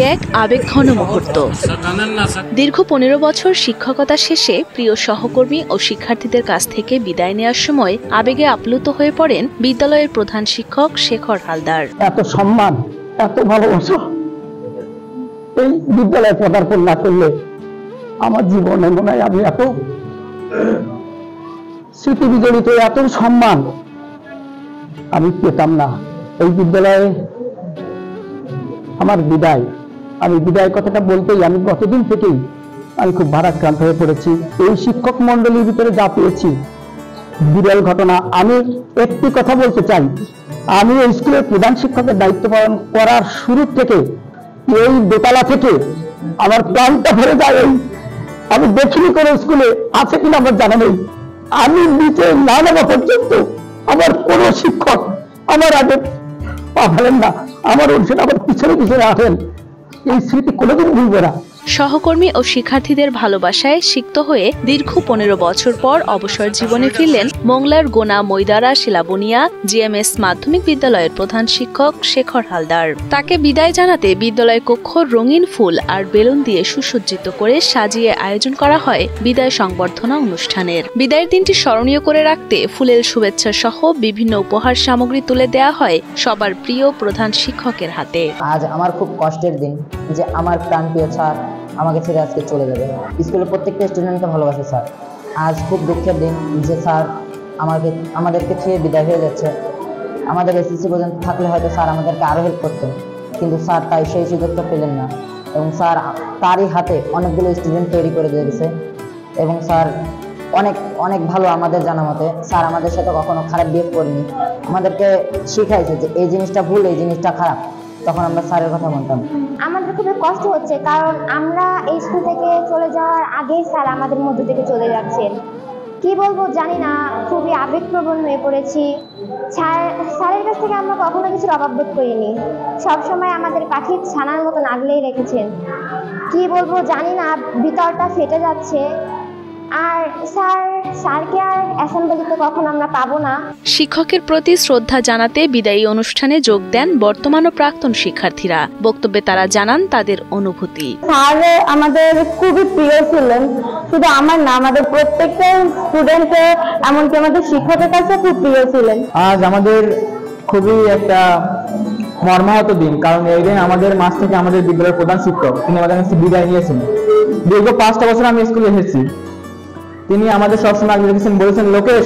এক আবেগঘন মুহূর্ত। দীর্ঘ 15 বছর শিক্ষকতা শেষে প্রিয় সহকর্মী ও শিক্ষার্থীদের কাছ থেকে বিদায় নেওয়ার সময় আবেগে আপ্লুত হয়ে পড়েন বিদ্যালয়ের প্রধান শিক্ষক শেখর হালদার। এত সম্মান, এত ভালোবাসা এই বিদ্যালয়ে পদার্পণ না করলে আমার জীবনে মনে হয় আমি এত স্মৃতি বিজড়িত এত সম্মান আমি পেতাম না। এই বিদ্যালয়ে আমার বিদায়, আমি বিদায় কথাটা বলতেই আমি গতদিন থেকেই আমি খুব ভারাক্রান্ত হয়ে পড়েছি। এই শিক্ষক মন্ডলীর ভিতরে যা পেয়েছি বিরল ঘটনা। আমি একটি কথা বলতে চাই, আমি এই স্কুলের প্রধান শিক্ষকের দায়িত্ব পালন করার শুরু থেকে এই দোতলা থেকে আমার প্রাণটা ভরে যায়। আমি দেখিনি কোনো স্কুলে আছে কিনা আমার জানা নেই। আমি নিচে না নামা পর্যন্ত আমার কোনো শিক্ষক আমার আগে পা ফেলেন না, আমার অনুসারে আমার পিছনে পিছনে আসেন। এই স্মৃতি কোনোদিন ভুলবে না। সহকর্মী ও শিক্ষার্থীদের ভালোবাসায় সিক্ত হয়ে দীর্ঘ 15 বছর পর অবসর জীবনে ফিরলেন মোংলার গোনা ময়দারা শিলাবনিয়া জিএমএস মাধ্যমিক বিদ্যালয়ের প্রধান শিক্ষক শেখর হালদার। তাকে বিদায় জানাতে বিদ্যালয় কক্ষ রঙিন ফুল আর বেলুন দিয়ে সুসজ্জিত করে সাজিয়ে আয়োজন করা হয় বিদায় সংবর্ধনা অনুষ্ঠানের। বিদায়ের দিনটি স্মরণীয় করে রাখতে ফুলের শুভেচ্ছা সহ বিভিন্ন উপহার সামগ্রী তুলে দেওয়া হয় সবার প্রিয় প্রধান শিক্ষকের হাতে। আজ আমার খুব কষ্টের দিন যে আমার প্রাণপ্রিয় স্যার আমাকে ছেড়ে আজকে চলে যাবে। স্কুলের প্রত্যেকটা স্টুডেন্টকে ভালোবাসে স্যার। আজ খুব দুঃখের দিন যে স্যার আমাদেরকে ছেড়ে বিদায় হয়ে যাচ্ছে। আমাদের এসএসসি পর্যন্ত থাকলে হয়তো স্যার আমাদেরকে আরও হেল্প করতেন, কিন্তু স্যার তাই সেই সুযোগটা পেলেন না। এবং স্যার তারই হাতে অনেকগুলো স্টুডেন্ট তৈরি করে দিয়েছে এবং স্যার অনেক অনেক ভালো। আমাদের জানা মতে স্যার আমাদের সাথে কখনো খারাপ বিহেভ করেনি, আমাদেরকে শিখাইছে যে এই জিনিসটা ভুল, এই জিনিসটা খারাপ। তখন আমরা স্যারের কথা বলতাম। আমাদের খুবই কষ্ট হচ্ছে, কারণ আমরা এই স্কুল থেকে চলে যাওয়ার আগেই স্যার আমাদের মধ্যে থেকে চলে যাচ্ছেন। কি বলবো জানি না, খুবই আবেগপ্রবণ হয়ে পড়েছি। স্যারের কাছ থেকে আমরা কখনো কিছুর অভাব বোধ করিনি, সবসময় আমাদের পাখির ছানার মতন আগলেই রেখেছেন। কি বলবো জানি না, ভিতরটা ফেটে যাচ্ছে। আর স্যারকে আর অ্যাসেম্বলিতে কখন আমরা পাবো না। শিক্ষকের প্রতি শ্রদ্ধা জানাতে বিদায়ী অনুষ্ঠানে যোগ দেন বর্তমান ও প্রাক্তন শিক্ষার্থীরা। বক্তব্যে তারা জানান তাদের অনুভূতি। স্যার আমাদের খুবই প্রিয় ছিলেন, শুধু আমার না, আমাদের প্রত্যেকটা স্টুডেন্টের, এমনকি আমাদের শিক্ষকের কাছে খুব প্রিয় ছিলেন। আজ আমাদের খুবই একটা মর্মাহত দিন, কারণ এই দিন আমাদের মাস থেকে আমাদের বিদ্যালয়ের প্রধান শিক্ষক তিনি আমাদের কাছে বিদায় নিয়েছেন। দীর্ঘ 5টা বছর আমি স্কুলে এসেছি। তিনি আমাদের সবসময় আগে রেখেছেন, বলেছেন লোকেশ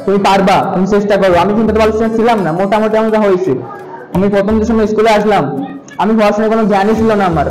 তুমি পারবা, তুমি চেষ্টা করো। আমি কিন্তু ভালো ছিলাম না, মোটামুটি আমরা হয়েছে। আমি প্রথম যে সময় স্কুলে আসলাম আমি পড়াশোনার কোনো জ্ঞানই ছিল না আমার।